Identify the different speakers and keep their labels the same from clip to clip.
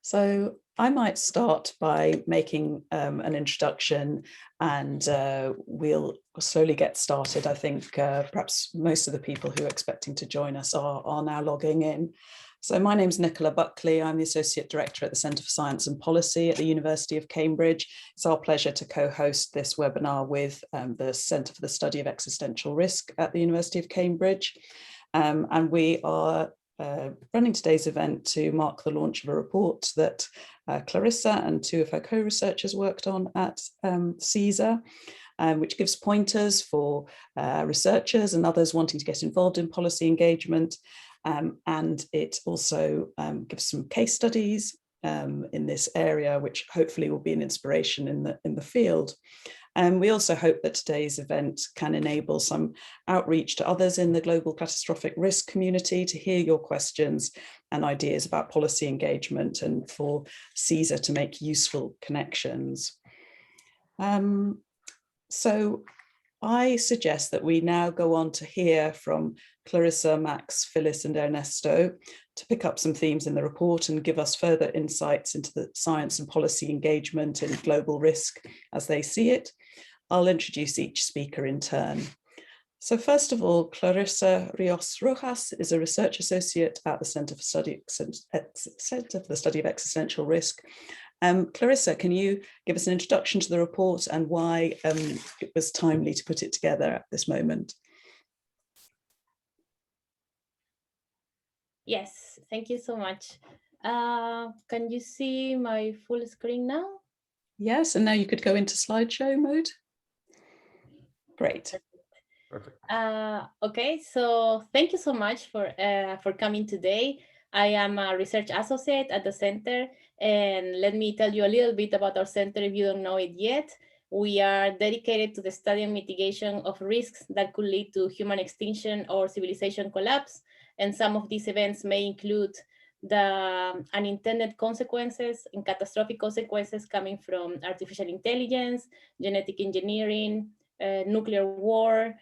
Speaker 1: So I might start by making an introduction, and we'll slowly get started. I think perhaps most of the people who are expecting to join us are now logging in. So my name's Nicola Buckley. I'm the Associate Director at the Centre for Science and Policy at the University of Cambridge. It's our pleasure to co-host this webinar with the Centre for the Study of Existential Risk at the University of Cambridge. And we are running today's event to mark the launch of a report that Clarissa and two of her co-researchers worked on at CSER, which gives pointers for researchers and others wanting to get involved in policy engagement. And it also gives some case studies in this area, which hopefully will be an inspiration in the field. And we also hope that today's event can enable some outreach to others in the global catastrophic risk community to hear your questions and ideas about policy engagement, and for CSER to make useful connections. So I suggest that we now go on to hear from Clarissa, Max, Phliss, and Ernesto to pick up some themes in the report and give us further insights into the science and policy engagement in global risk as they see it. I'll introduce each speaker in turn. So first of all, Clarissa Rios Rojas is a research associate at the Centre for the Study of Existential Risk. Clarissa, can you give us an introduction to the report and why it was timely to put it together at this moment?
Speaker 2: Yes, thank you so much. Can you see my full screen now?
Speaker 1: Yes, and now you could go into slideshow mode. Great.
Speaker 2: Perfect. Okay, so thank you so much for coming today. I am a research associate at the center, and let me tell you a little bit about our center if you don't know it yet. We are dedicated to the study and mitigation of risks that could lead to human extinction or civilization collapse. And some of these events may include the unintended consequences and catastrophic consequences coming from artificial intelligence, genetic engineering, nuclear war,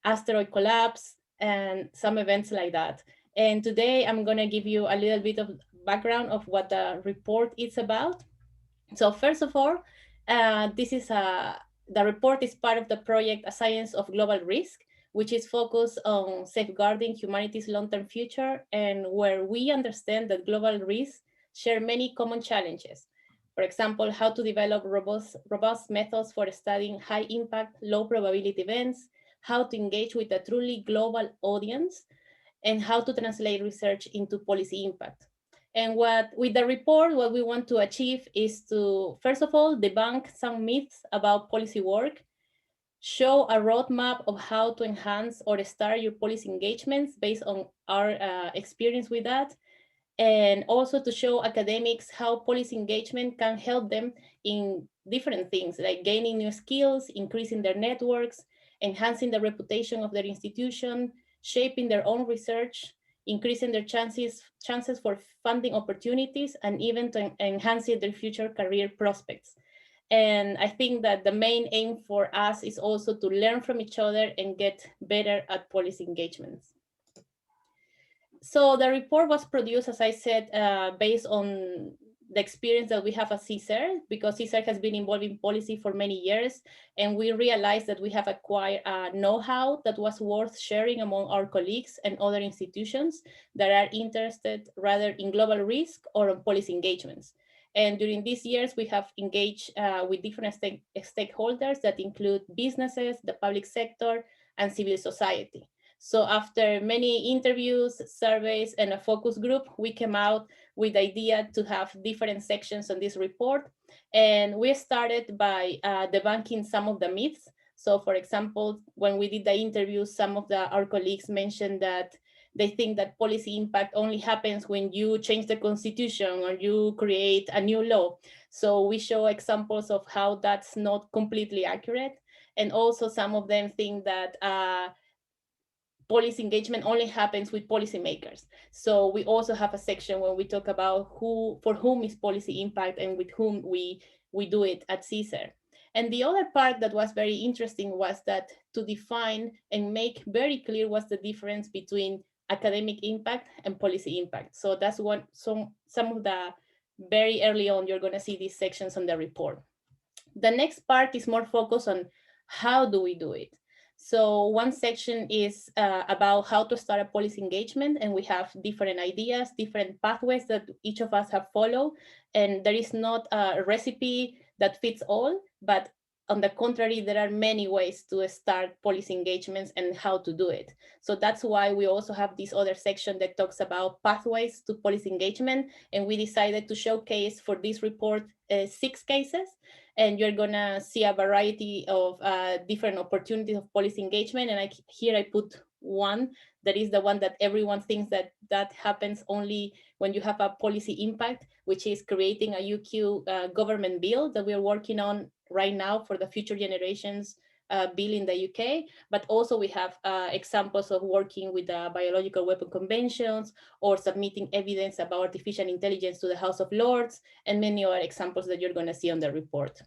Speaker 2: asteroid collapse, and some events like that. And today I'm going to give you a little bit of background of what the report is about. So first of all, the report is part of the project A Science of Global Risk, which is focused on safeguarding humanity's long-term future, and where we understand that global risks share many common challenges. For example, how to develop robust methods for studying high impact, low probability events, how to engage with a truly global audience, and how to translate research into policy impact. And with the report, what we want to achieve is to, first of all, debunk some myths about policy work, show a roadmap of how to enhance or start your policy engagements based on our experience with that, and also to show academics how policy engagement can help them in different things, like gaining new skills, increasing their networks, enhancing the reputation of their institution, shaping their own research, increasing their chances for funding opportunities, and even to enhancing their future career prospects. And I think that the main aim for us is also to learn from each other and get better at policy engagements. So the report was produced, as I said, based on the experience that we have at CSER, because CSER has been involved in policy for many years, and we realized that we have acquired know-how that was worth sharing among our colleagues and other institutions that are interested rather in global risk or on policy engagements. And during these years, we have engaged with different stakeholders that include businesses, the public sector, and civil society. So after many interviews, surveys, and a focus group, we came out with the idea to have different sections on this report. And we started by debunking some of the myths. So for example, when we did the interview, some of our colleagues mentioned that they think that policy impact only happens when you change the constitution or you create a new law. So we show examples of how that's not completely accurate. And also some of them think that policy engagement only happens with policymakers. So we also have a section where we talk about for whom is policy impact and with whom we do it at CSER. And the other part that was very interesting was that to define and make very clear what's the difference between academic impact and policy impact. So that's some of the very early on, you're going to see these sections on the report. The next part is more focused on how do we do it. So one section is about how to start a policy engagement, and we have different ideas, different pathways that each of us have followed, and there is not a recipe that fits all, but on the contrary, there are many ways to start policy engagements and how to do it. So that's why we also have this other section that talks about pathways to policy engagement, and we decided to showcase for this report 6 cases, and you're gonna see a variety of different opportunities of policy engagement. And here I put one that is the one that everyone thinks that happens only when you have a policy impact, which is creating a UQ government bill that we're working on right now for the Future Generations bill in the UK. But also we have examples of working with the biological weapon conventions or submitting evidence about artificial intelligence to the House of Lords, and many other examples that you're going to see on the report.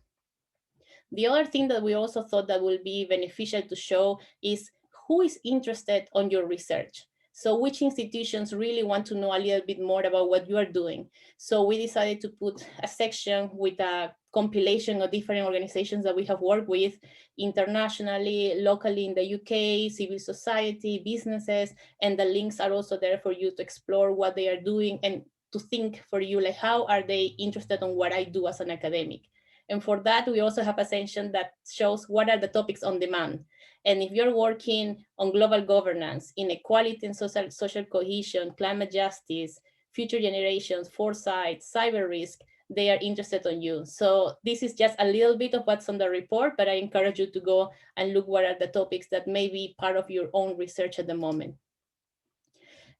Speaker 2: The other thing that we also thought that will be beneficial to show is who is interested on your research. So which institutions really want to know a little bit more about what you are doing. So we decided to put a section with a compilation of different organizations that we have worked with internationally, locally in the UK, civil society, businesses, and the links are also there for you to explore what they are doing and to think for you, like how are they interested in what I do as an academic. And for that, we also have a section that shows what are the topics on demand. And if you're working on global governance, inequality and social cohesion, climate justice, future generations, foresight, cyber risk, they are interested in you. So this is just a little bit of what's on the report, but I encourage you to go and look what are the topics that may be part of your own research at the moment.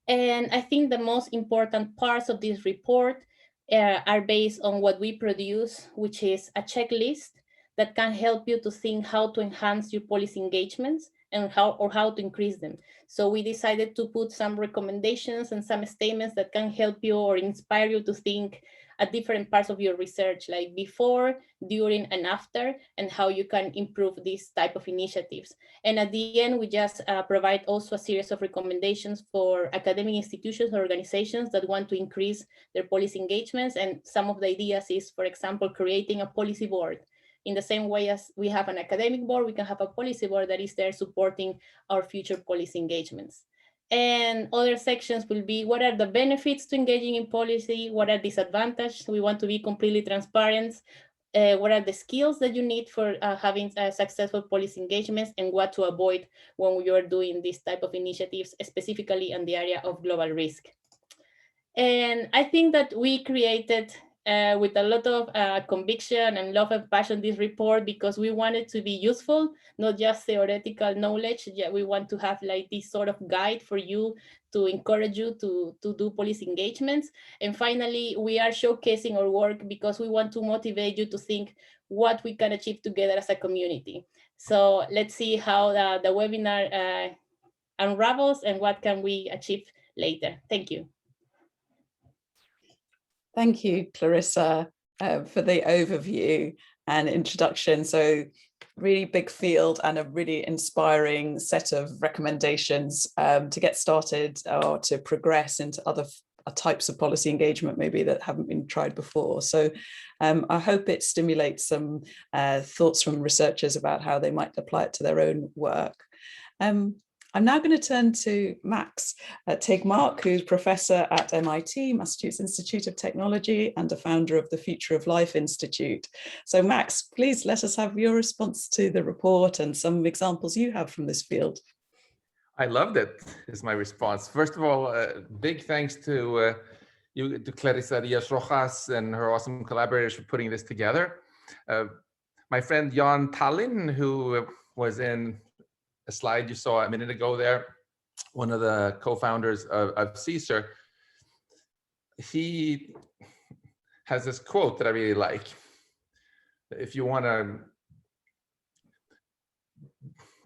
Speaker 2: And I think the most important parts of this report are based on what we produce, which is a checklist that can help you to think how to enhance your policy engagements and how to increase them. So we decided to put some recommendations and some statements that can help you or inspire you to think at different parts of your research, like before, during, and after, and how you can improve these type of initiatives. And at the end, we just provide also a series of recommendations for academic institutions or organizations that want to increase their policy engagements. And some of the ideas is, for example, creating a policy board. In the same way as we have an academic board, we can have a policy board that is there supporting our future policy engagements. And other sections will be what are the benefits to engaging in policy, what are disadvantages, we want to be completely transparent, what are the skills that you need for having successful policy engagements, and what to avoid when you're doing this type of initiatives, specifically in the area of global risk. And I think that we created with a lot of conviction and love and passion this report because we want it to be useful, not just theoretical knowledge. Yeah, we want to have like this sort of guide for you to encourage you to do policy engagements. And finally, we are showcasing our work because we want to motivate you to think what we can achieve together as a community. So let's see how the webinar unravels and what can we achieve later. Thank you.
Speaker 1: Thank you, Clarissa, for the overview and introduction. So really big field and a really inspiring set of recommendations to get started or to progress into other types of policy engagement maybe that haven't been tried before. So I hope it stimulates some thoughts from researchers about how they might apply it to their own work. I'm now going to turn to Max Tegmark, who's professor at MIT, Massachusetts Institute of Technology, and a founder of the Future of Life Institute. So Max, please let us have your response to the report and some examples you have from this field.
Speaker 3: I loved it, is my response. First of all, big thanks to Clarissa Diaz-Rojas and her awesome collaborators for putting this together. My friend Jan Tallinn, who was in a slide you saw a minute ago there, one of the co-founders of CSER, he has this quote that I really like. If you want to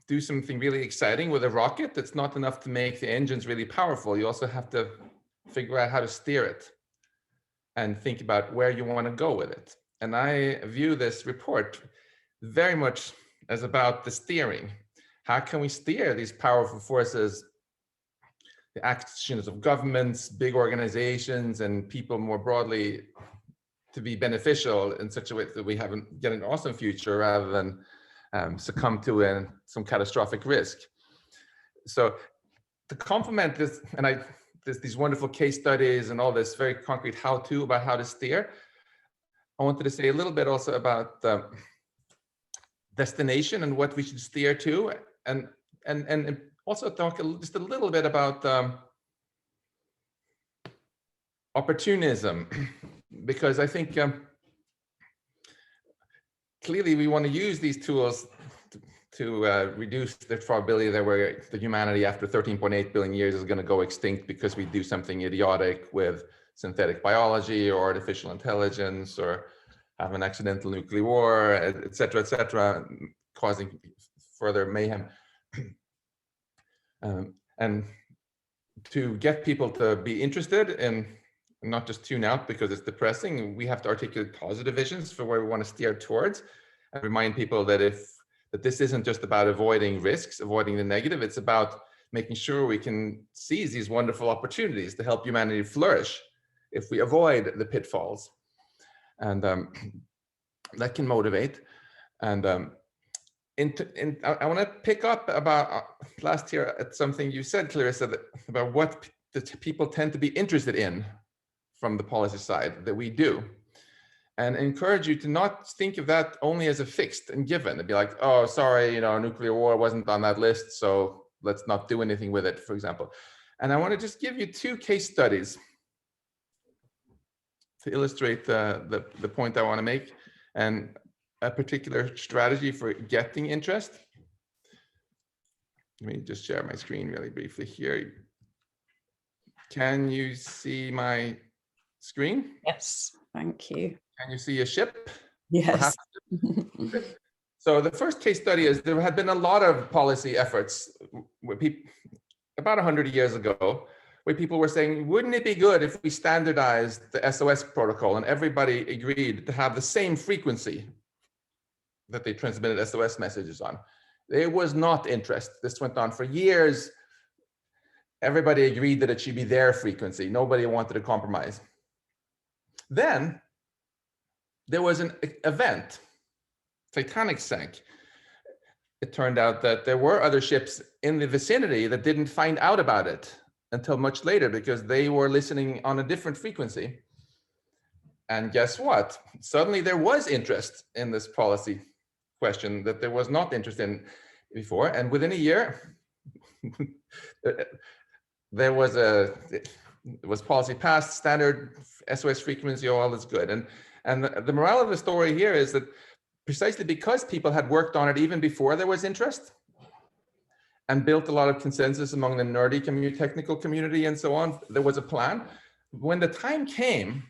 Speaker 3: do something really exciting with a rocket, it's not enough to make the engines really powerful. You also have to figure out how to steer it and think about where you want to go with it. And I view this report very much as about the steering. How can we steer these powerful forces, the actions of governments, big organizations, and people more broadly to be beneficial in such a way that we get an awesome future rather than succumb to some catastrophic risk. So to complement this, and these wonderful case studies and all this very concrete how-to about how to steer, I wanted to say a little bit also about destination and what we should steer to, and also talk just a little bit about opportunism, because I think clearly we want to use these tools to reduce the probability that the humanity after 13.8 billion years is going to go extinct because we do something idiotic with synthetic biology or artificial intelligence, or have an accidental nuclear war, et cetera, causing further mayhem. And to get people to be interested in, not just tune out because it's depressing, we have to articulate positive visions for where we want to steer towards, and remind people that that this isn't just about avoiding risks, avoiding the negative, it's about making sure we can seize these wonderful opportunities to help humanity flourish if we avoid the pitfalls. And that can motivate. And I want to pick up about last year at something you said, Clarissa, about what the people tend to be interested in from the policy side that we do, and encourage you to not think of that only as a fixed and given. It'd be like, oh, sorry, nuclear war wasn't on that list, so let's not do anything with it, for example. And I want to just give you 2 case studies to illustrate the point I want to make, and a particular strategy for getting interest. Let me just share my screen really briefly here. Can you see my screen?
Speaker 1: Yes, thank you.
Speaker 3: Can you see a ship?
Speaker 1: Yes.
Speaker 3: So the first case study is there had been a lot of policy efforts where people, about 100 years ago, where people were saying, wouldn't it be good if we standardized the SOS protocol and everybody agreed to have the same frequency that they transmitted SOS messages on? There was not interest. This went on for years. Everybody agreed that it should be their frequency. Nobody wanted to compromise. Then there was an event. Titanic sank. It turned out that there were other ships in the vicinity that didn't find out about it until much later because they were listening on a different frequency. And guess what? Suddenly there was interest in this policy question that there was not interest in before. And within a year, there was policy passed, standard SOS frequency, all is good. And the morale of the story here is that precisely because people had worked on it even before there was interest and built a lot of consensus among the nerdy community, technical community, and so on, there was a plan. When the time came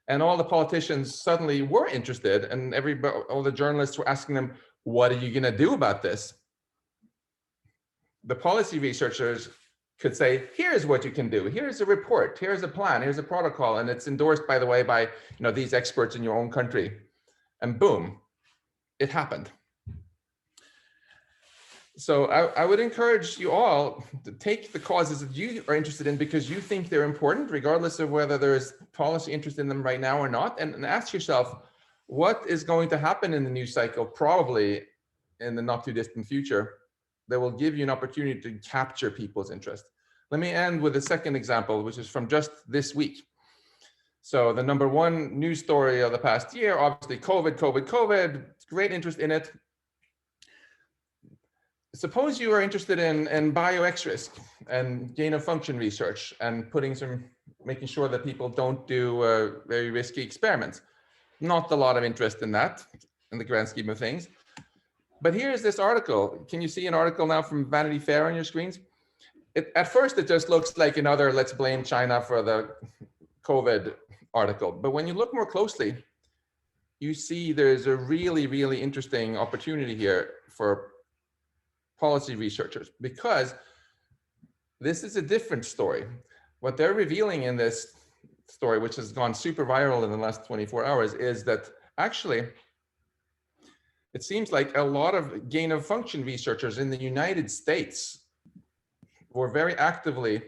Speaker 3: and all the politicians suddenly were interested and all the journalists were asking them, what are you going to do about this? The policy researchers could say, here's what you can do. Here's a report, here's a plan, here's a protocol, and it's endorsed, by the way, by these experts in your own country. And boom, it happened. So I would encourage you all to take the causes that you are interested in because you think they're important, regardless of whether there is policy interest in them right now or not, and ask yourself, what is going to happen in the news cycle, probably in the not too distant future, that will give you an opportunity to capture people's interest. Let me end with a second example, which is from just this week. So the #1 news story of the past year, obviously COVID, great interest in it. Suppose you are interested in bio-X risk and gain of function research and making sure that people don't do very risky experiments. Not a lot of interest in that in the grand scheme of things. But here's this article. Can you see an article now from Vanity Fair on your screens? At first, it just looks like another let's blame China for the COVID article. But when you look more closely, you see there's a really, really interesting opportunity here for policy researchers, because this is a different story. What they're revealing in this story, which has gone super viral in the last 24 hours, is that actually, it seems like a lot of gain of function researchers in the United States were very actively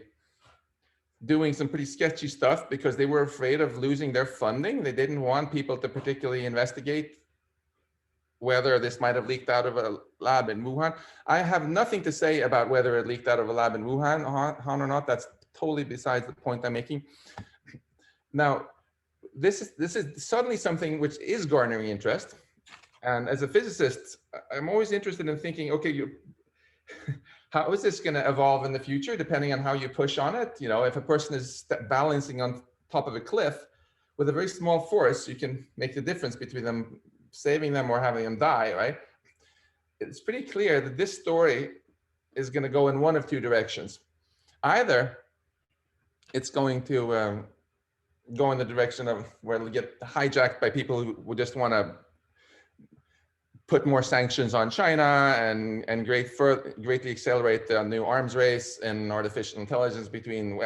Speaker 3: doing some pretty sketchy stuff because they were afraid of losing their funding. They didn't want people to particularly investigate whether this might have leaked out of a lab in Wuhan. I have nothing to say about whether it leaked out of a lab in Wuhan or not. That's totally besides the point I'm making. Now, this is suddenly something which is garnering interest. And as a physicist, I'm always interested in thinking, okay, how is this going to evolve in the future, depending on how you push on it? You know, if a person is balancing on top of a cliff with a very small force, you can make the difference between them saving them or having them die, right? It's pretty clear that this story is going to go in one of two directions. Either it's going to go in the direction of where it'll get hijacked by people who just want to put more sanctions on China and greatly accelerate the new arms race and artificial intelligence between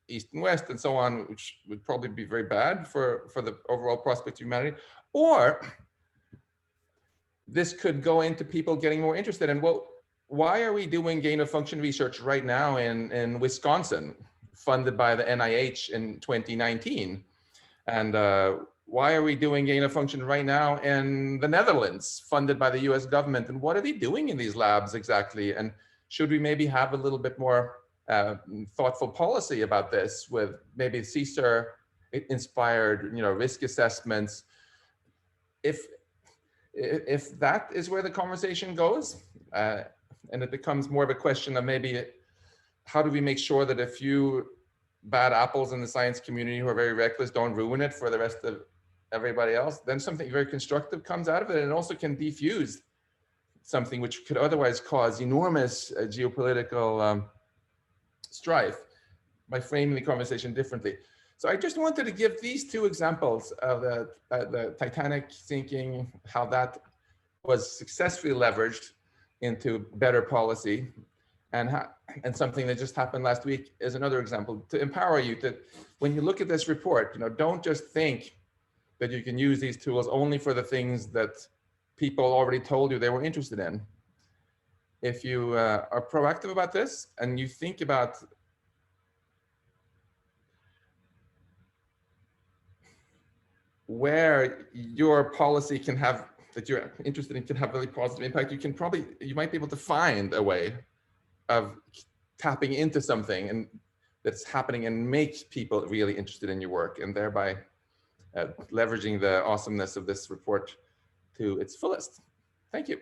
Speaker 3: East and West and so on, which would probably be very bad for the overall prospect of humanity. Or this could go into people getting more interested in, well, why are we doing gain of function research right now in Wisconsin, funded by the NIH in 2019? And why are we doing gain of function right now in the Netherlands, funded by the US government? And what are they doing in these labs exactly? And should we maybe have a little bit more thoughtful policy about this, with maybe CSER inspired, risk assessments? If that is where the conversation goes, and it becomes more of a question of maybe how do we make sure that a few bad apples in the science community who are very reckless don't ruin it for the rest of everybody else, then something very constructive comes out of it, and also can defuse something which could otherwise cause enormous geopolitical strife by framing the conversation differently. So I just wanted to give these two examples of the Titanic sinking, how that was successfully leveraged into better policy, and something that just happened last week is another example to empower you that when you look at this report, don't just think that you can use these tools only for the things that people already told you they were interested in. If you are proactive about this and you think about where your policy can have, that you're interested in, can have really positive impact, you might be able to find a way of tapping into something and that's happening and make people really interested in your work, and thereby leveraging the awesomeness of this report to its fullest. Thank you.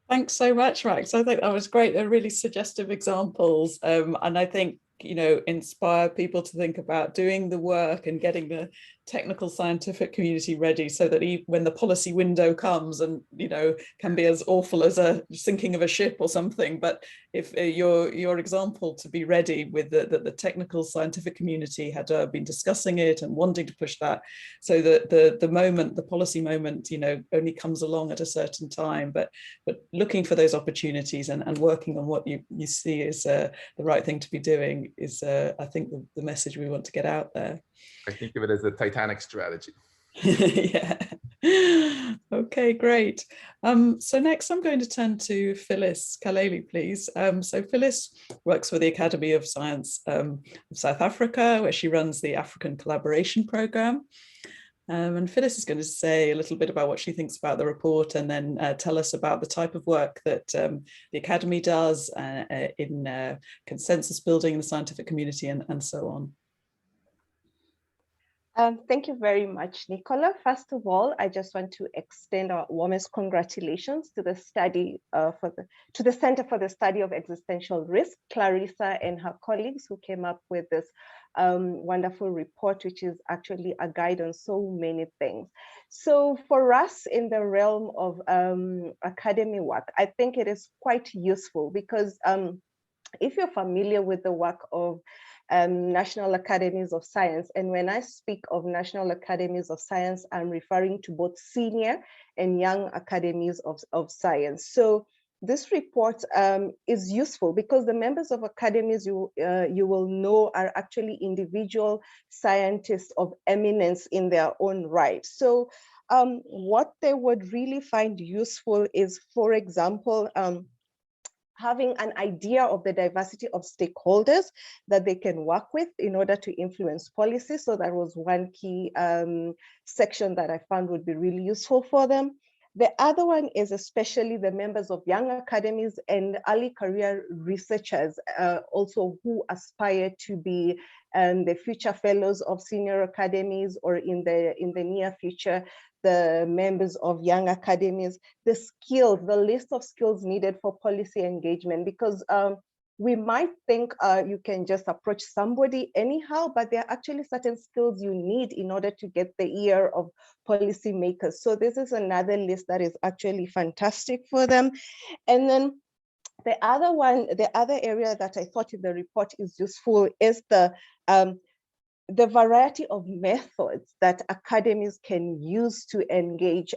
Speaker 1: Thanks so much, Max. I think that was great. They're really suggestive examples. And I think, inspire people to think about doing the work and getting the technical scientific community ready, so that when the policy window comes and, can be as awful as a sinking of a ship or something, but if your example to be ready with the technical scientific community had been discussing it and wanting to push that, so that the policy moment, only comes along at a certain time, but looking for those opportunities and working on what you see is the right thing to be doing is, I think, the message we want to get out there.
Speaker 3: I think of it as a Titanic strategy.
Speaker 1: Yeah. Okay, great. So next I'm going to turn to Phliss Ncube, please. So Phliss works for the Academy of Science of South Africa, where she runs the African Collaboration Programme. And Phliss is going to say a little bit about what she thinks about the report, and then tell us about the type of work that the Academy does in consensus building in the scientific community and so on.
Speaker 4: Thank you very much, Nicola. First of all, I just want to extend our warmest congratulations to the to the Center for the Study of Existential Risk, Clarissa and her colleagues, who came up with this wonderful report, which is actually a guide on so many things. So for us in the realm of academy work, I think it is quite useful because if you're familiar with the work of National Academies of Science, and when I speak of National Academies of Science, I'm referring to both senior and young academies of science. So this report is useful because the members of academies you will know are actually individual scientists of eminence in their own right. So what they would really find useful is, for example, having an idea of the diversity of stakeholders that they can work with in order to influence policy. So that was one key section that I found would be really useful for them. The other one is especially the members of young academies and early career researchers, also who aspire to be the future fellows of senior academies, or in the near future, the members of young academies, the skills, the list of skills needed for policy engagement, because we might think you can just approach somebody anyhow, but there are actually certain skills you need in order to get the ear of policymakers. So this is another list that is actually fantastic for them. And then the other one, the other area that I thought in the report is useful is the variety of methods that academies can use to engage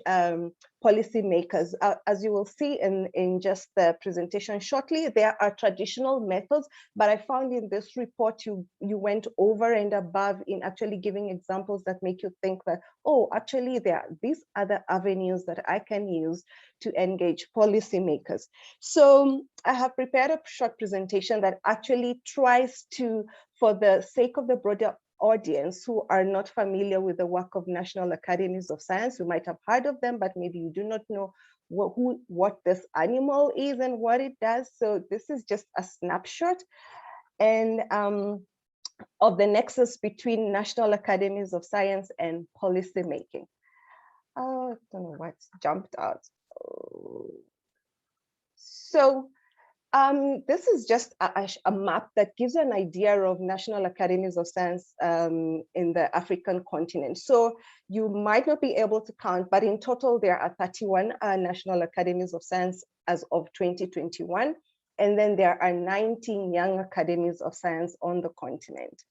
Speaker 4: policymakers. As you will see in just the presentation shortly, there are traditional methods, but I found in this report you went over and above in actually giving examples that make you think that, oh, actually there are these other avenues that I can use to engage policymakers. So I have prepared a short presentation that actually tries to, for the sake of the broader audience who are not familiar with the work of National Academies of Science, you might have heard of them, but maybe you do not know what this animal is and what it does. So this is just a snapshot and of the nexus between National Academies of Science and policy making. I don't know what's jumped out. So this is just a map that gives you an idea of National Academies of Science in the African continent. So you might not be able to count, but in total there are 31 National Academies of Science as of 2021. And then there are 19 young academies of science on the continent.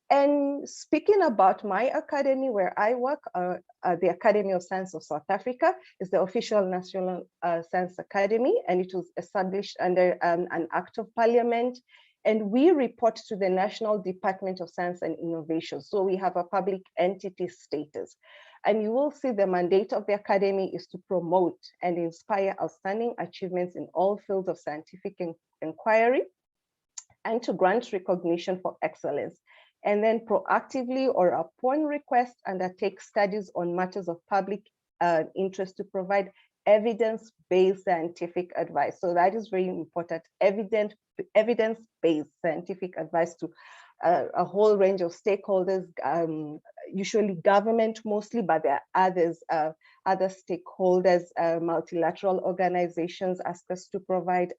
Speaker 4: And speaking about my academy where I work, the Academy of Science of South Africa is the official National Science Academy, and it was established under an Act of Parliament. And we report to the National Department of Science and Innovation. So we have a public entity status. And you will see the mandate of the Academy is to promote and inspire outstanding achievements in all fields of scientific inquiry and to grant recognition for excellence. And then proactively or upon request undertake studies on matters of public interest to provide evidence-based scientific advice. So that is very important, evidence-based scientific advice to a whole range of stakeholders, usually government mostly, but there are others, other stakeholders, multilateral organizations ask us to provide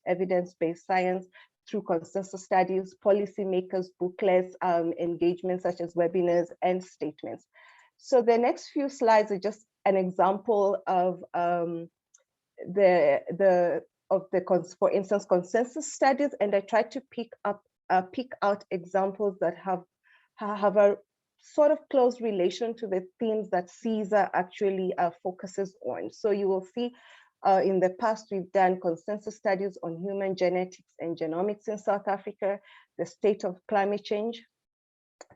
Speaker 4: evidence-based science through consensus studies, policymakers, booklets, engagements such as webinars and statements. So the next few slides are just an example of for instance, consensus studies, and I tried to pick out examples that have a sort of close relation to the themes that CSER actually focuses on. So you will see in the past, we've done consensus studies on human genetics and genomics in South Africa, the state of climate change,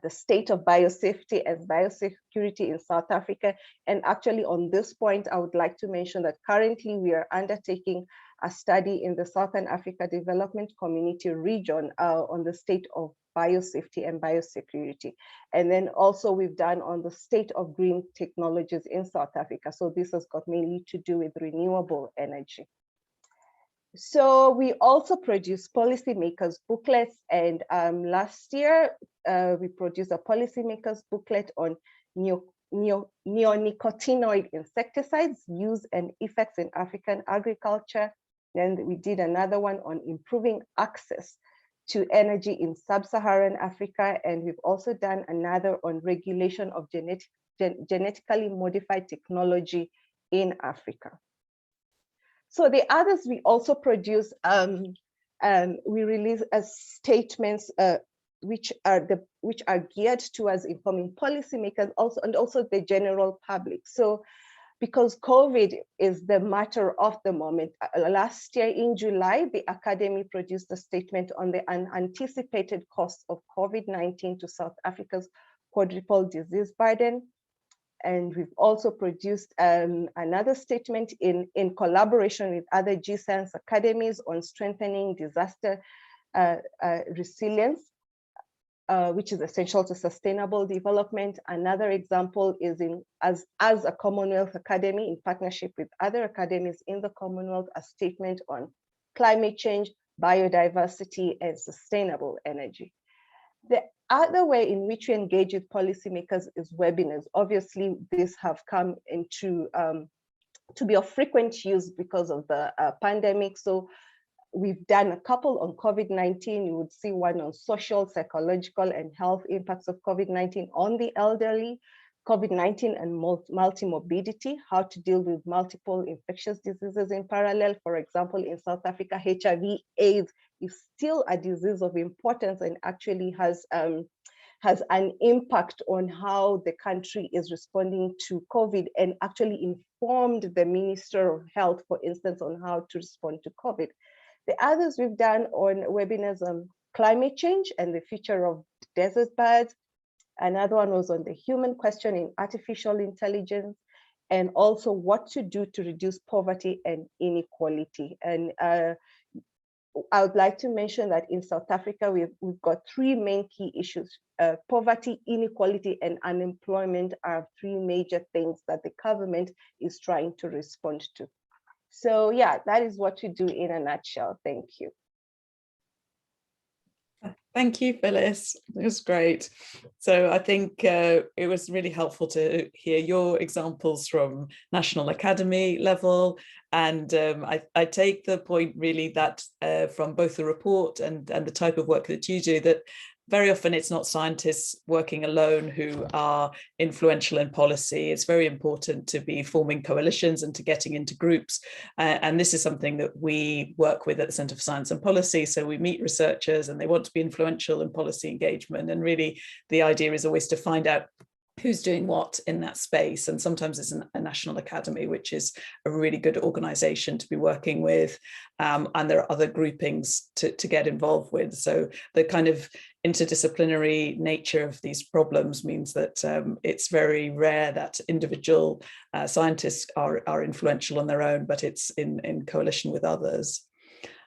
Speaker 4: the state of biosafety and biosecurity in South Africa. And actually on this point, I would like to mention that currently we are undertaking a study in the Southern Africa Development Community region on the state of biosafety and biosecurity. And then also we've done on the state of green technologies in South Africa. So this has got mainly to do with renewable energy. So we also produce policymakers booklets, and last year we produced a policymakers booklet on neonicotinoid insecticides, use and effects in African agriculture. Then we did another one on improving access to energy in sub-Saharan Africa, and we've also done another on regulation of genetically modified technology in Africa. So the others we also produce, we release as statements which are geared towards informing policymakers and also the general public. So because COVID is the matter of the moment, last year in July, the Academy produced a statement on the unanticipated cost of COVID-19 to South Africa's quadruple disease burden. And we've also produced another statement in collaboration with other G-Science academies on strengthening disaster resilience, which is essential to sustainable development. Another example is as a Commonwealth Academy, in partnership with other academies in the Commonwealth, a statement on climate change, biodiversity, and sustainable energy. The other way in which we engage with policymakers is webinars. Obviously, these have come into to be of frequent use because of the pandemic. So we've done a couple on COVID-19. You would see one on social, psychological, and health impacts of COVID-19 on the elderly, COVID-19 and multimorbidity, how to deal with multiple infectious diseases in parallel. For example, in South Africa, HIV/AIDS is still a disease of importance and actually has an impact on how the country is responding to COVID, and actually informed the Minister of Health, for instance, on how to respond to COVID. The others we've done on webinars on climate change and the future of desert birds. Another one was on the human question in artificial intelligence, and also what to do to reduce poverty and inequality. And I would like to mention that in South Africa, we've got three main key issues. Poverty, inequality, and unemployment are three major things that the government is trying to respond to. So yeah, that is what we do in a nutshell. Thank you.
Speaker 1: Thank you, Phyllis. It was great. So I think it was really helpful to hear your examples from National Academy level. And I take the point really that from both the report and the type of work that you do, that very often it's not scientists working alone who are influential in policy. It's very important to be forming coalitions and to getting into groups. And this is something that we work with at the Centre for Science and Policy. So we meet researchers and they want to be influential in policy engagement. And really the idea is always to find out who's doing what in that space. And sometimes it's a national academy, which is a really good organization to be working with. And there are other groupings to get involved with. So the kind of interdisciplinary nature of these problems means that it's very rare that individual scientists are influential on their own, but it's in coalition with others.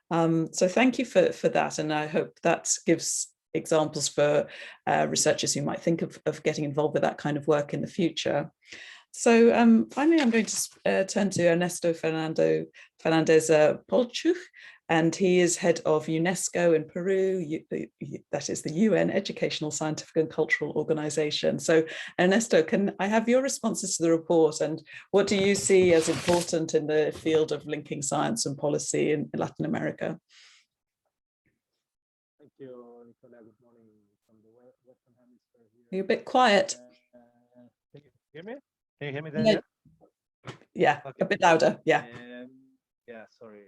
Speaker 1: So thank you for that. And I hope that gives examples for researchers who might think of getting involved with that kind of work in the future. So finally, I'm going to turn to Ernesto Fernandez Polchuk, and he is head of UNESCO in Peru, that is the UN Educational, Scientific and Cultural Organization. So Ernesto, can I have your responses to the report, and what do you see as important in the field of linking science and policy in Latin America?
Speaker 5: Thank you, Nicola. Good morning from the Western Hemisphere here.
Speaker 1: You're a bit quiet.
Speaker 5: Can you hear me? Can you hear me there?
Speaker 1: Yeah,
Speaker 5: okay.
Speaker 1: A bit louder, yeah.
Speaker 5: Yeah, sorry.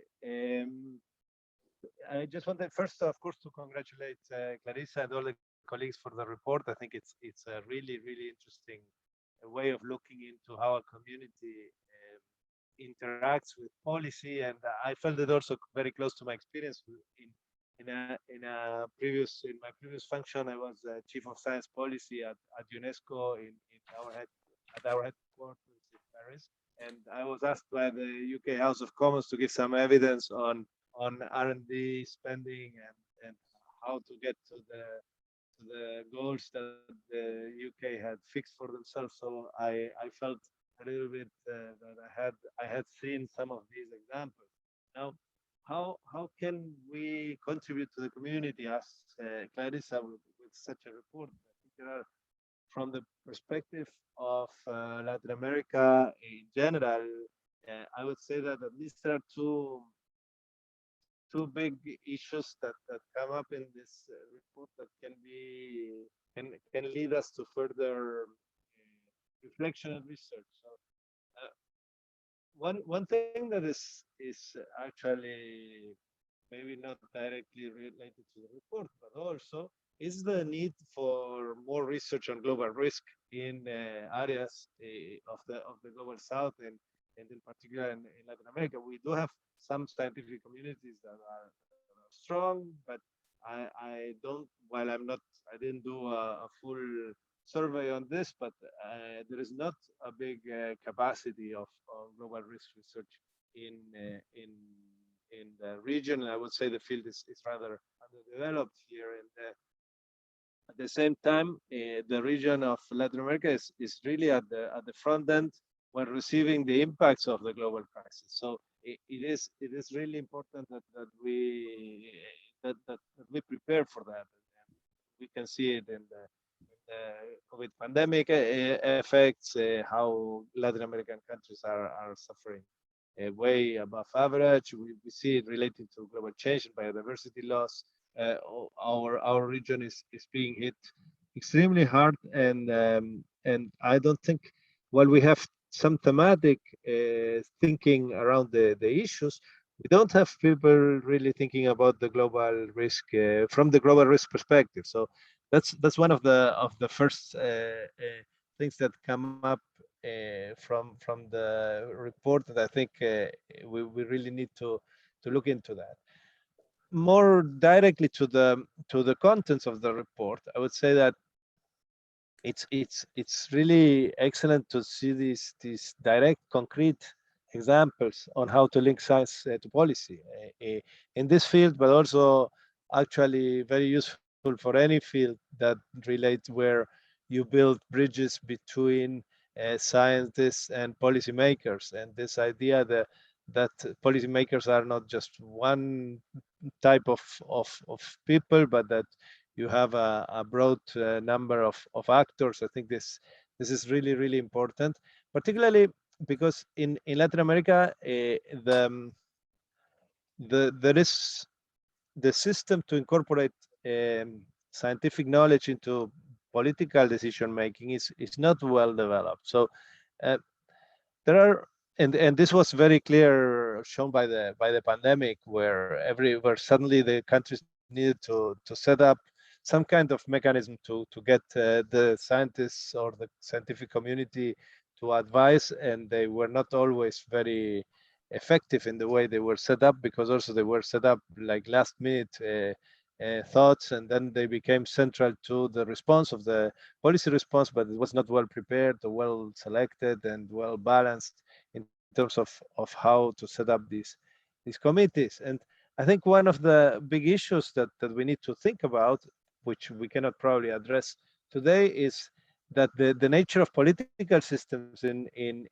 Speaker 5: I just wanted first, of course, to congratulate Clarissa and all the colleagues for the report. I think it's a really, really interesting way of looking into how a community interacts with policy, and I felt it also very close to my experience in my previous function. I was chief of science policy at UNESCO at our headquarters in Paris, and I was asked by the UK House of Commons to give some evidence on R&D spending and how to get to the goals that the UK had fixed for themselves. So I felt a little bit that I had seen some of these examples. Now, how can we contribute to the community as Clarissa with such a report? I think there are, from the perspective of Latin America in general, I would say that at least there are two big issues that come up in this report that can lead us to further reflection and research. So, one thing that is actually maybe not directly related to the report, but also is the need for more research on global risk in areas of the global south, and in particular in Latin America. We do have some scientific communities that are strong, but I didn't do a full survey on this, but there is not a big capacity of global risk research in the region. And I would say the field is rather underdeveloped here. And at the same time, the region of Latin America is really at the front end when receiving the impacts of the global crisis. So it is really important that we prepare for that. And we can see it in the COVID pandemic effects, how Latin American countries are suffering way above average. We see it related to global change and biodiversity loss. Our region is being hit extremely hard, and I don't think, while we have some thematic thinking around the issues, we don't have people really thinking about the global risk from the global risk perspective. So that's one of the first things that come up from the report that I think we really need to look into that. More directly to the contents of the report, I would say that it's really excellent to see these direct, concrete examples on how to link science to policy in this field, but also actually very useful for any field that relates where you build bridges between scientists and policymakers, and this idea that policymakers are not just one type of people, but that you have a broad number of actors. I think this is really, really important, particularly because in Latin America, there is the system to incorporate scientific knowledge into political decision making is not well developed. So there are, and this was very clear, shown by the pandemic, where suddenly the countries needed to set up some kind of mechanism to get the scientists or the scientific community to advise, and they were not always very effective in the way they were set up, because also they were set up like last minute thoughts, and then they became central to the response of the policy response, but it was not well prepared or well selected and well balanced in terms of how to set up these committees. And I think one of the big issues that we need to think about, which we cannot probably address today, is that the nature of political systems in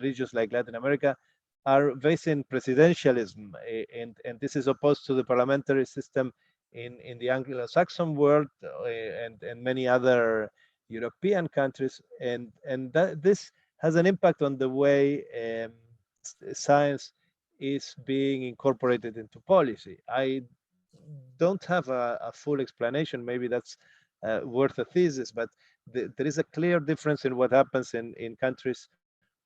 Speaker 5: regions like Latin America are based in presidentialism, and this is opposed to the parliamentary system in the Anglo-Saxon world and many other European countries, and this has an impact on the way science is being incorporated into policy. I don't have a full explanation. Maybe that's worth a thesis, but there is a clear difference in what happens in countries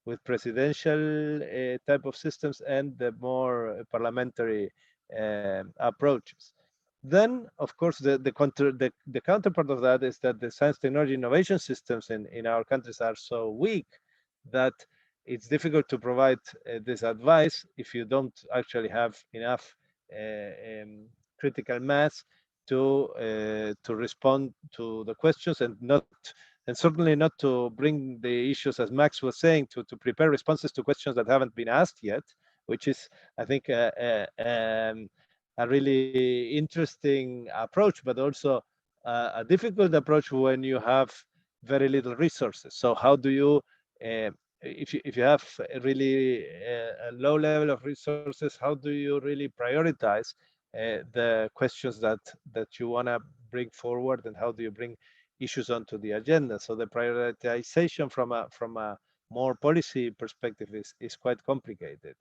Speaker 5: with presidential type of systems and the more parliamentary approaches. Then, of course, the counterpart of that is that the science, technology, innovation systems in our countries are so weak that it's difficult to provide this advice if you don't actually have enough critical mass to respond to the questions, and certainly not to bring the issues, as Max was saying, to prepare responses to questions that haven't been asked yet, which is, I think, a really interesting approach, but also a difficult approach when you have very little resources. So how do you, if you have a really a low level of resources, how do you really prioritize the questions that you want to bring forward, and how do you bring issues onto the agenda? So the prioritization from a more policy perspective is quite complicated.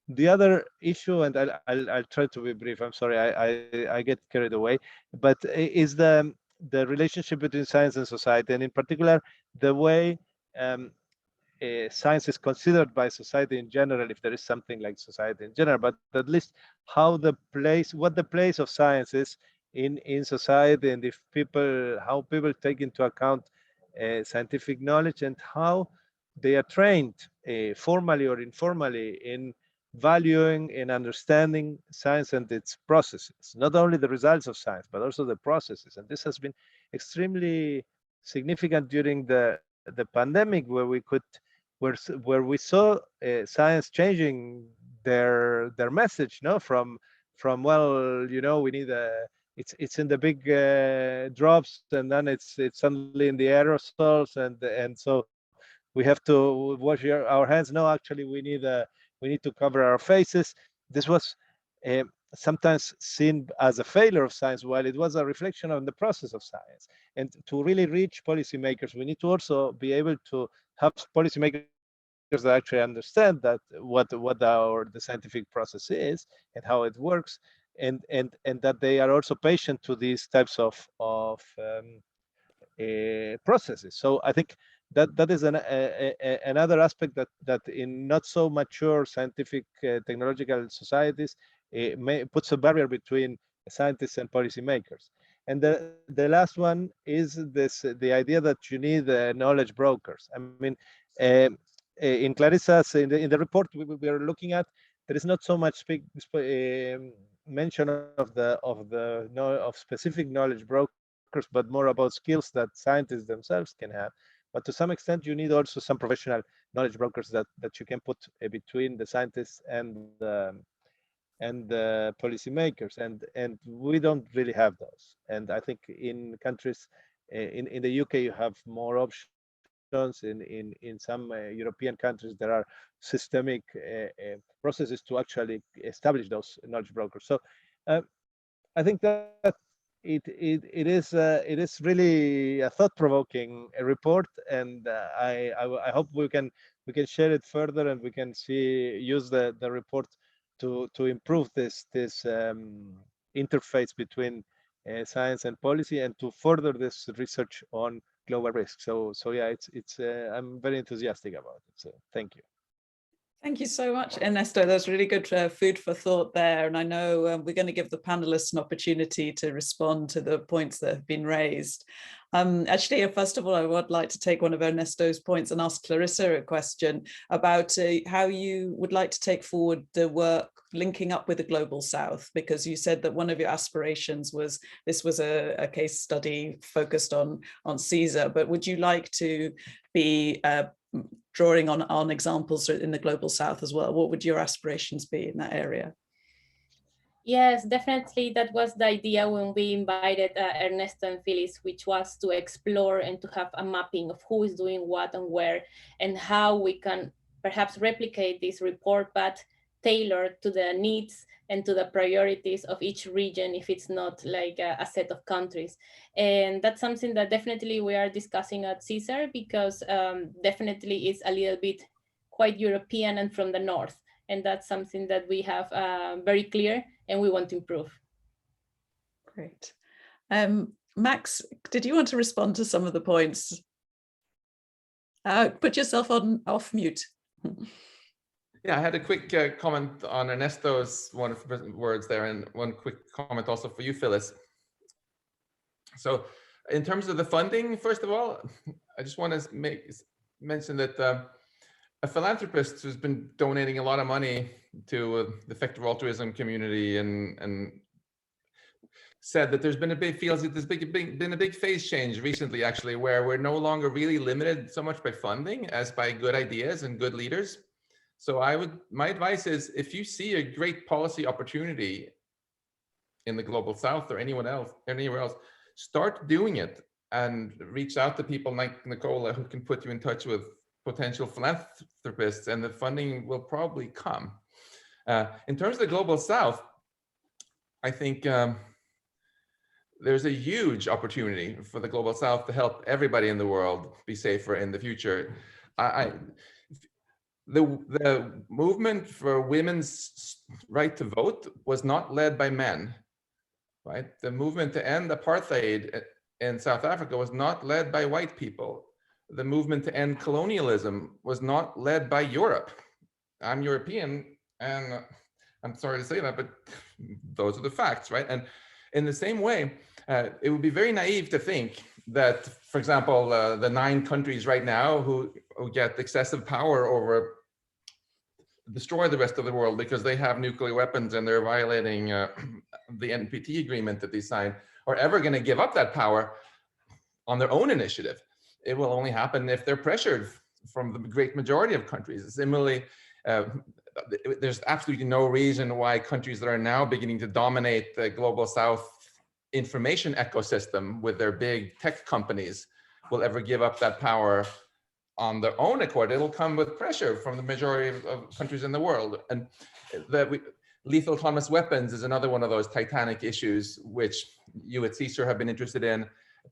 Speaker 5: The other issue, and I'll try to be brief. I'm sorry, I get carried away, but is the relationship between science and society, and in particular the way science is considered by society in general, if there is something like society in general, but at least what the place of science is in society, and if how people take into account scientific knowledge, and how they are trained formally or informally in valuing and understanding science and its processes, not only the results of science, but also the processes. And this has been extremely significant during the pandemic, where we saw science changing their message, no, from well, we need it's in the big drops, and then it's suddenly in the aerosols, and so we have to wash our hands. No, actually, we need to cover our faces. This was sometimes seen as a failure of science, while it was a reflection on the process of science. And to really reach policymakers, we need to also be able to have policymakers that actually understand that what the scientific process is and how it works, and that they are also patient to these types of processes. So I think that is another aspect that in not so mature scientific technological societies puts a barrier between scientists and policymakers. And the last one is the idea that you need knowledge brokers. I mean, in Clarissa's in the report we are looking at, there is not so much mention of specific knowledge brokers, but more about skills that scientists themselves can have. But to some extent, you need also some professional knowledge brokers that you can put between the scientists and the policymakers, and we don't really have those. And I think in countries in the UK, you have more options. In some European countries, there are systemic processes to actually establish those knowledge brokers. So I think that it is really a thought-provoking report, and I hope we can share it further, and we can use the report to improve this interface between science and policy, and to further this research on global risk. So yeah, it's I'm very enthusiastic about it. So thank you.
Speaker 1: Thank you so much, Ernesto. That's really good food for thought there. And I know we're going to give the panelists an opportunity to respond to the points that have been raised. Actually, first of all, I would like to take one of Ernesto's points and ask Clarissa a question about how you would like to take forward the work linking up with the Global South, because you said that one of your aspirations was this was a case study focused on CSER, but would you like to be drawing on examples in the Global South as well? What would your aspirations be in that area?
Speaker 2: Yes, definitely. That was the idea when we invited Ernesto and Phliss, which was to explore and to have a mapping of who is doing what and where, and how we can perhaps replicate this report, but tailored to the needs and to the priorities of each region, if it's not like a set of countries. And that's something that definitely we are discussing at CSER, because definitely it's a little bit quite European and from the north. And that's something that we have very clear and we want to improve.
Speaker 1: Great. Max, did you want to respond to some of the points? Put yourself off mute.
Speaker 3: Yeah, I had a quick comment on Ernesto's wonderful words there, and one quick comment also for you, Phliss. So in terms of the funding, first of all, I just want to mention that a philanthropist who's been donating a lot of money to the effective altruism community and said that there's been a big been a big phase change recently, actually, where we're no longer really limited so much by funding as by good ideas and good leaders. So my advice is, if you see a great policy opportunity in the Global South or anywhere else, start doing it and reach out to people like Nicola, who can put you in touch with potential philanthropists, and the funding will probably come. In terms of the Global South, I think there's a huge opportunity for the Global South to help everybody in the world be safer in the future. The movement for women's right to vote was not led by men, right? The movement to end apartheid in South Africa was not led by white people. The movement to end colonialism was not led by Europe. I'm European, and I'm sorry to say that, but those are the facts, right? And in the same way, it would be very naive to think that, for example, the 9 countries right now who get excessive power over destroy the rest of the world because they have nuclear weapons and they're violating the NPT agreement that they signed, are ever going to give up that power on their own initiative. It will only happen if they're pressured from the great majority of countries. Similarly, there's absolutely no reason why countries that are now beginning to dominate the global South information ecosystem with their big tech companies will ever give up that power on their own accord. It'll come with pressure from the majority of countries in the world. And lethal autonomous weapons is another one of those titanic issues, which you at CSER have been interested in.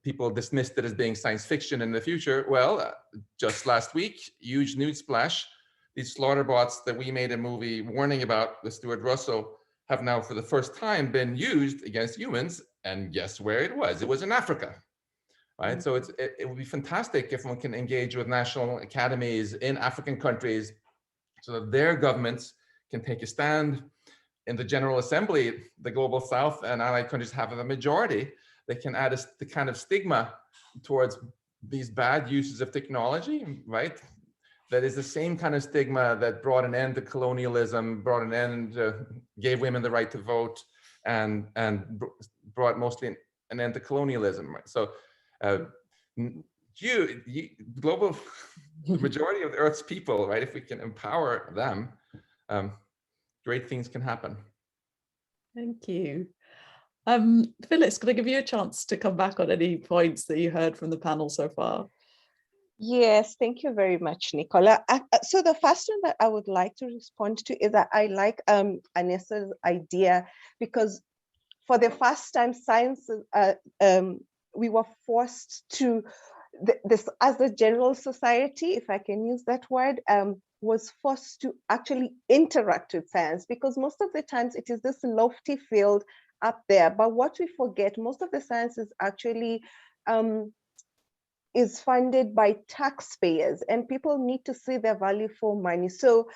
Speaker 3: People dismissed it as being science fiction in the future. Well, just last week, huge news splash. These slaughter bots that we made a movie warning about with Stuart Russell have now for the first time been used against humans. And guess where it was? It was in Africa, right? So it would be fantastic if one can engage with national academies in African countries so that their governments can take a stand. In the General Assembly, the Global South and allied countries have a majority. They can add the kind of stigma towards these bad uses of technology, right? That is the same kind of stigma that brought an end to colonialism, brought an end, gave women the right to vote, and brought mostly an end to colonialism, right? So global majority of the Earth's people, right? If we can empower them, great things can happen.
Speaker 1: Thank you. Phliss, can I give you a chance to come back on any points that you heard from the panel so far?
Speaker 4: Yes, thank you very much, Nicola. So the first one that I would like to respond to is that I like Anessa's idea, because for the first time, science, we were forced to, this as a general society, if I can use that word, was forced to actually interact with science, because most of the times it is this lofty field up there. But what we forget, most of the science is actually is funded by taxpayers, and people need to see their value for money. So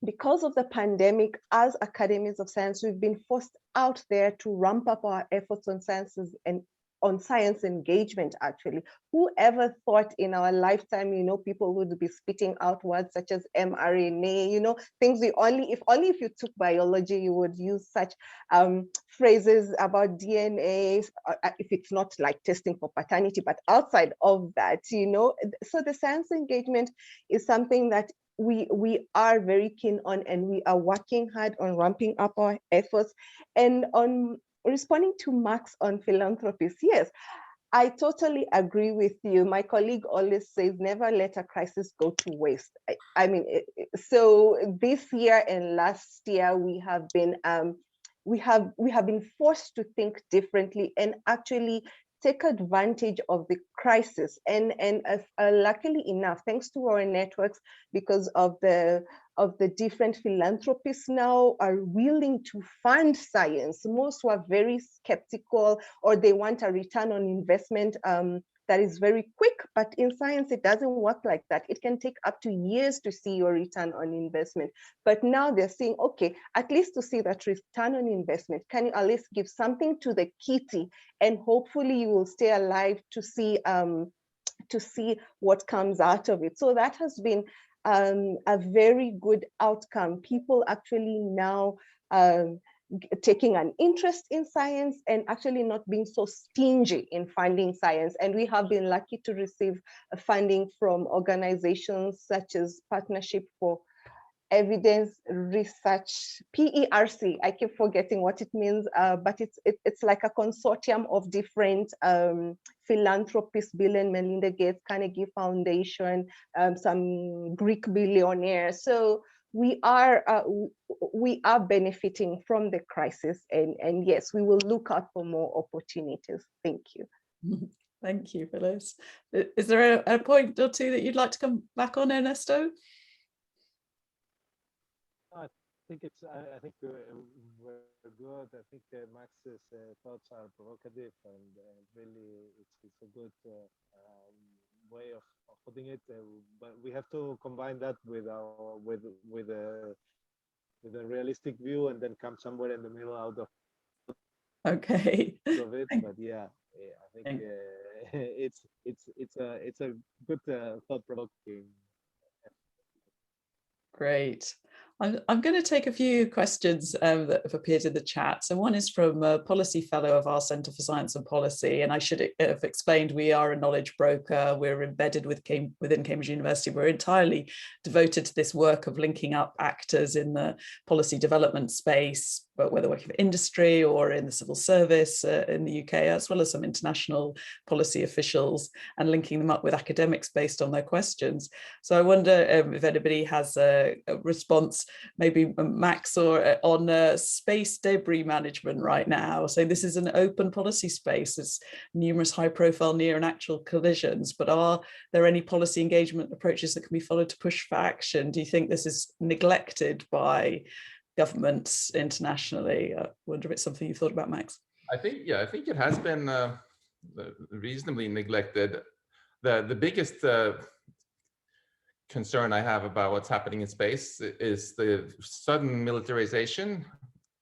Speaker 4: because of the pandemic, as academies of science, we've been forced out there to ramp up our efforts on sciences and on science engagement, actually. Whoever thought in our lifetime, people would be spitting out words such as mRNA, things if you took biology, you would use such phrases about DNA, if it's not like testing for paternity, but outside of that, So the science engagement is something that we are very keen on, and we are working hard on ramping up our efforts. And on responding to Max on philanthropies, yes, I totally agree with you. My colleague always says, never let a crisis go to waste. I mean, so this year and last year, we have been forced to think differently and actually take advantage of the crisis. And luckily enough, thanks to our networks, because of the different philanthropists now are willing to fund science. Most were very skeptical, or they want a return on investment that is very quick, but in science, it doesn't work like that. It can take up to years to see your return on investment. But now they're saying, okay, at least to see that return on investment, can you at least give something to the kitty, and hopefully you will stay alive to see what comes out of it. So that has been a very good outcome. People actually now taking an interest in science and actually not being so stingy in funding science. And we have been lucky to receive funding from organizations such as Partnership for Evidence Research, PERC. I keep forgetting what it means, but it's like a consortium of different philanthropists, Bill and Melinda Gates, Carnegie Foundation, some Greek billionaires. So we are benefiting from the crisis, and yes, we will look out for more opportunities. Thank you.
Speaker 1: Thank you, Phliss. Is there a point or two that you'd like to come back on, Ernesto?
Speaker 5: I think we're good. I think Max's thoughts are provocative, and really it's a good way of putting it. But we have to combine that with a realistic view, and then come somewhere in the middle out of
Speaker 1: Okay.
Speaker 5: Of it. But yeah, I think it's a good thought-provoking.
Speaker 1: Great. I'm going to take a few questions that have appeared in the chat. So one is from a policy fellow of our Centre for Science and Policy, and I should have explained we are a knowledge broker. We're embedded within Cambridge University. We're entirely devoted to this work of linking up actors in the policy development space, but whether working for industry or in the civil service in the UK, as well as some international policy officials, and linking them up with academics based on their questions. So I wonder if anybody has a response, maybe Max, or on space debris management right now. So this is an open policy space. There's numerous high-profile near and actual collisions, but are there any policy engagement approaches that can be followed to push for action? Do you think this is neglected by governments internationally? I wonder if it's something you've thought about, Max.
Speaker 3: I think it has been reasonably neglected. The biggest concern I have about what's happening in space is the sudden militarization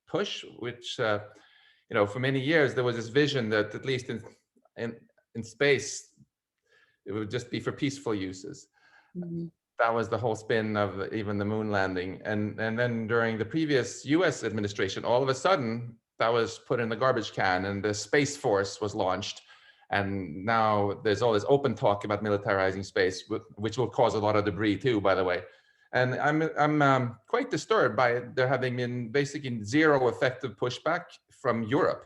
Speaker 3: push, which for many years there was this vision that at least in space it would just be for peaceful uses. Mm-hmm. That was the whole spin of even the moon landing. And then during the previous US administration, all of a sudden that was put in the garbage can and the Space Force was launched. And now there's all this open talk about militarizing space, which will cause a lot of debris too, by the way. And I'm quite disturbed by there having been basically zero effective pushback from Europe,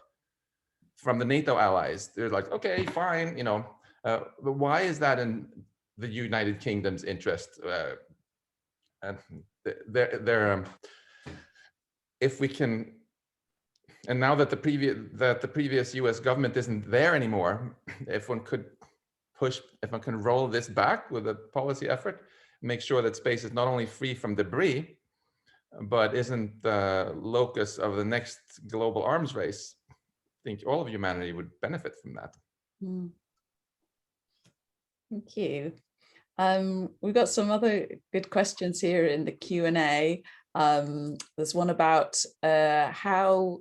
Speaker 3: from the NATO allies. They're like, okay, fine, but why is that in the United Kingdom's interest? And if we can, and now that the previous U.S. government isn't there anymore, if one can roll this back with a policy effort, make sure that space is not only free from debris, but isn't the locus of the next global arms race, I think all of humanity would benefit from that.
Speaker 1: Mm. Thank you. We've got some other good questions here in the Q&A. There's one about how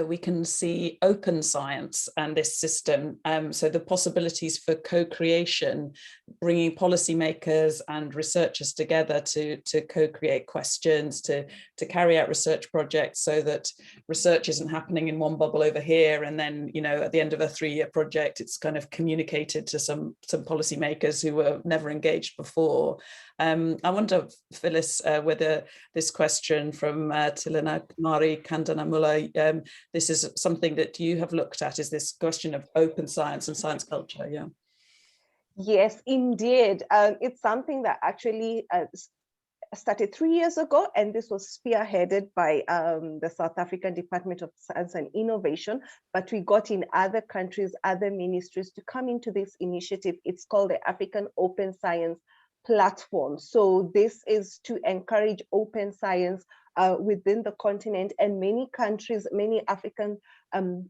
Speaker 1: we can see open science and this system. So the possibilities for co-creation, bringing policymakers and researchers together to co-create questions, to carry out research projects so that research isn't happening in one bubble over here. And then, at the end of a 3-year project, it's kind of communicated to some policymakers who were never engaged before. I wonder, Phliss, whether this question from Tilana Kumari Kandanamula, this is something that you have looked at, is this question of open science and science culture, yeah?
Speaker 4: Yes, indeed. It's something that actually started 3 years ago, and this was spearheaded by the South African Department of Science and Innovation, but we got in other countries, other ministries to come into this initiative. It's called the African Open Science Platform. So this is to encourage open science within the continent, and many countries, many African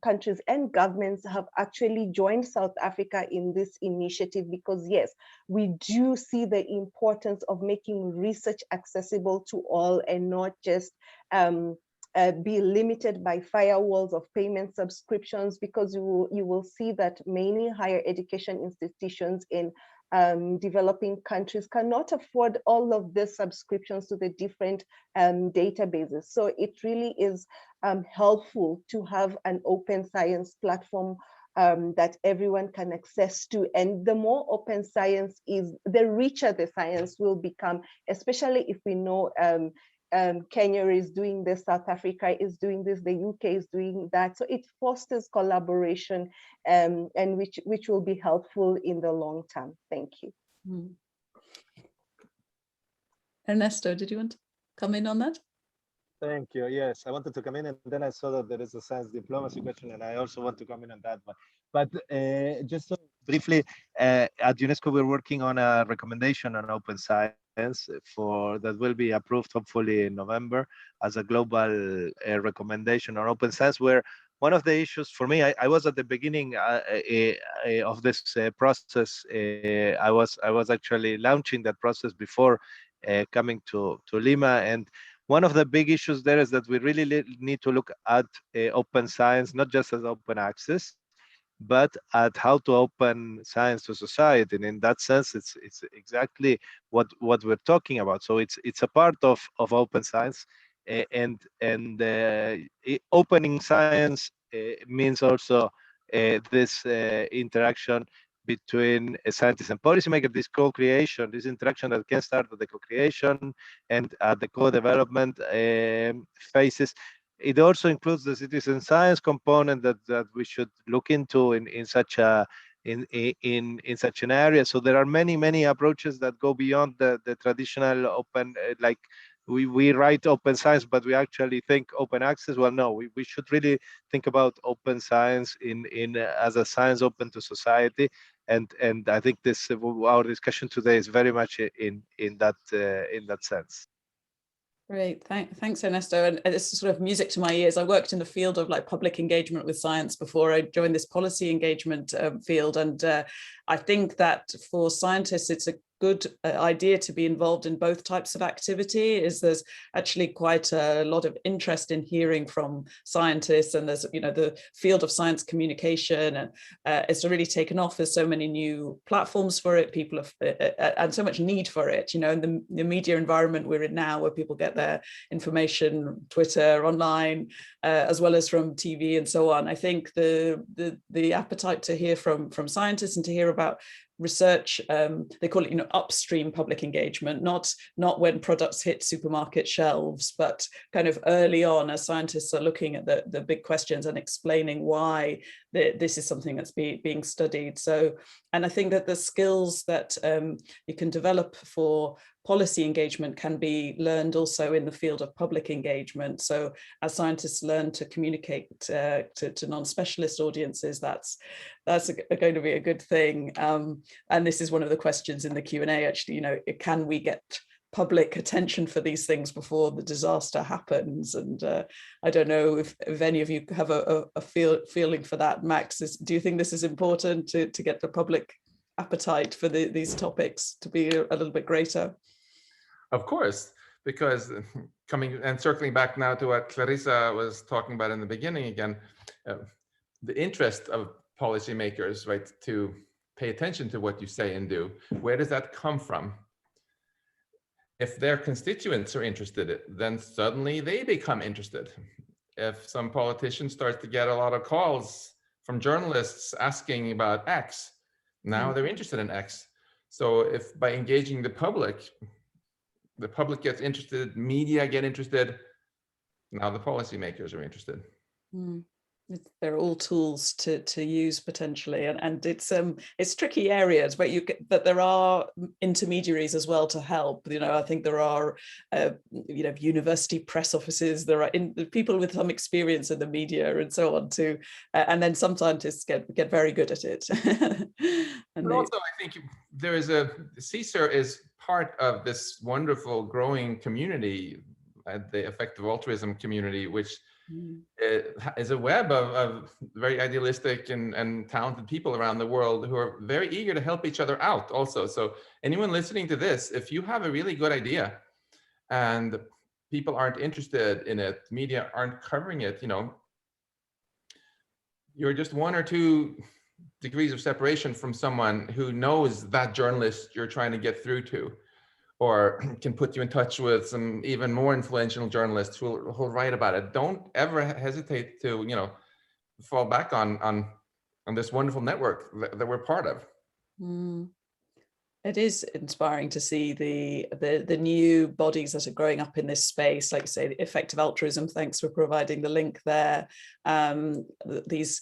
Speaker 4: countries and governments have actually joined South Africa in this initiative, because yes, we do see the importance of making research accessible to all and not just be limited by firewalls of payment subscriptions, because you will see that many higher education institutions in developing countries cannot afford all of the subscriptions to the different databases. So it really is helpful to have an open science platform that everyone can access to. And the more open science is, the richer the science will become, especially if we know Kenya is doing this, South Africa is doing this, the UK is doing that. So it fosters collaboration, and which will be helpful in the long term. Thank you.
Speaker 1: Ernesto, did you want to come in on that?
Speaker 5: Thank you. Yes, I wanted to come in, and then I saw that there is a science diplomacy question, and I also want to come in on that one. But just so briefly, at UNESCO, we're working on a recommendation on open science that will be approved hopefully in November as a global recommendation on open science, where one of the issues for me, I was at the beginning of this process. I was actually launching that process before coming to Lima, and one of the big issues there is that we really need to look at open science, not just as open access, but at how to open science to society. And in that sense, it's exactly what we're talking about. So it's a part of open science, and opening science means also this interaction between scientists and policymakers, this co-creation, this interaction that can start at the co-creation and at the co-development phases. It also includes the citizen science component that we should look into in such a in such an area. So there are many approaches that go beyond the traditional open, like we write open science, but we actually think open access. Well, no, we should really think about open science in as a science open to society. And I think this our discussion today is very much in that sense.
Speaker 1: Great, thanks, Ernesto. And this is sort of music to my ears. I worked in the field of like public engagement with science before I joined this policy engagement field. And I think that for scientists, it's a good idea to be involved in both types of activity. There's actually quite a lot of interest in hearing from scientists, and there's, the field of science communication, and it's really taken off. There's so many new platforms for it, people have, and so much need for it, in the media environment we're in now, where people get their information, Twitter, online, as well as from TV and so on. I think the appetite to hear from scientists and to hear about research, they call it, upstream public engagement, not when products hit supermarket shelves, but kind of early on, as scientists are looking at the big questions and explaining why this is something that's being studied. So, and I think that the skills that you can develop for policy engagement can be learned also in the field of public engagement. So as scientists learn to communicate to non-specialist audiences, that's going to be a good thing. And this is one of the questions in the Q&A, actually, can we get public attention for these things before the disaster happens? And I don't know if any of you have a feeling for that. Max, do you think this is important to get the public appetite for these topics to be a little bit greater?
Speaker 3: Of course, because coming and circling back now to what Clarissa was talking about in the beginning again, the interest of policymakers, right, to pay attention to what you say and do, where does that come from? If their constituents are interested, then suddenly they become interested. If some politician starts to get a lot of calls from journalists asking about X, now they're interested in X. So if by engaging the public gets interested, media get interested, now the policymakers are interested.
Speaker 1: They're all tools to use potentially, and it's tricky areas, but there are intermediaries as well to help. I think there are university press offices, there are people with some experience in the media and so on too, and then some scientists get very good at it.
Speaker 3: But also, I think there is CSER is part of this wonderful growing community, the effective altruism community, which is a web of very idealistic and talented people around the world who are very eager to help each other out also. So anyone listening to this, if you have a really good idea and people aren't interested in it, media aren't covering it, you're just 1 or 2 degrees of separation from someone who knows that journalist you're trying to get through to, or can put you in touch with some even more influential journalists who'll write about it. Don't ever hesitate to, fall back on this wonderful network that we're part of.
Speaker 1: It is inspiring to see the new bodies that are growing up in this space, like you say, effective altruism. Thanks for providing the link there. These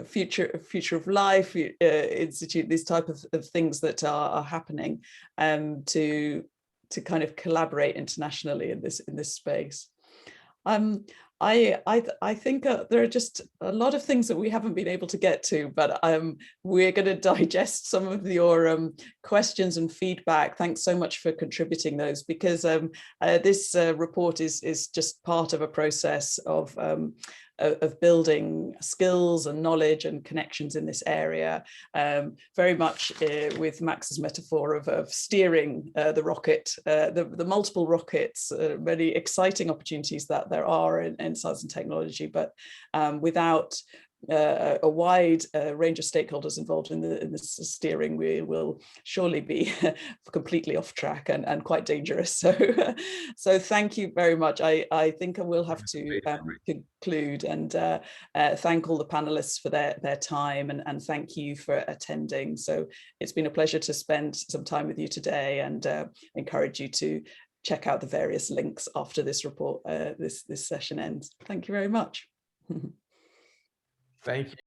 Speaker 1: Future of Life Institute, these type of things that are happening to kind of collaborate internationally in this space. I think there are just a lot of things that we haven't been able to get to, but we're going to digest some of your questions and feedback. Thanks so much for contributing those, because this report is just part of a process of building skills and knowledge and connections in this area, very much with Max's metaphor of steering the rocket, the multiple rockets, many exciting opportunities that there are in science and technology, but without a wide range of stakeholders involved in this steering, we will surely be completely off track and quite dangerous. So thank you very much. I think I will have to conclude and thank all the panelists for their time, and thank you for attending. So it's been a pleasure to spend some time with you today, and encourage you to check out the various links after this report, this session ends. Thank you very much.
Speaker 3: Thank you.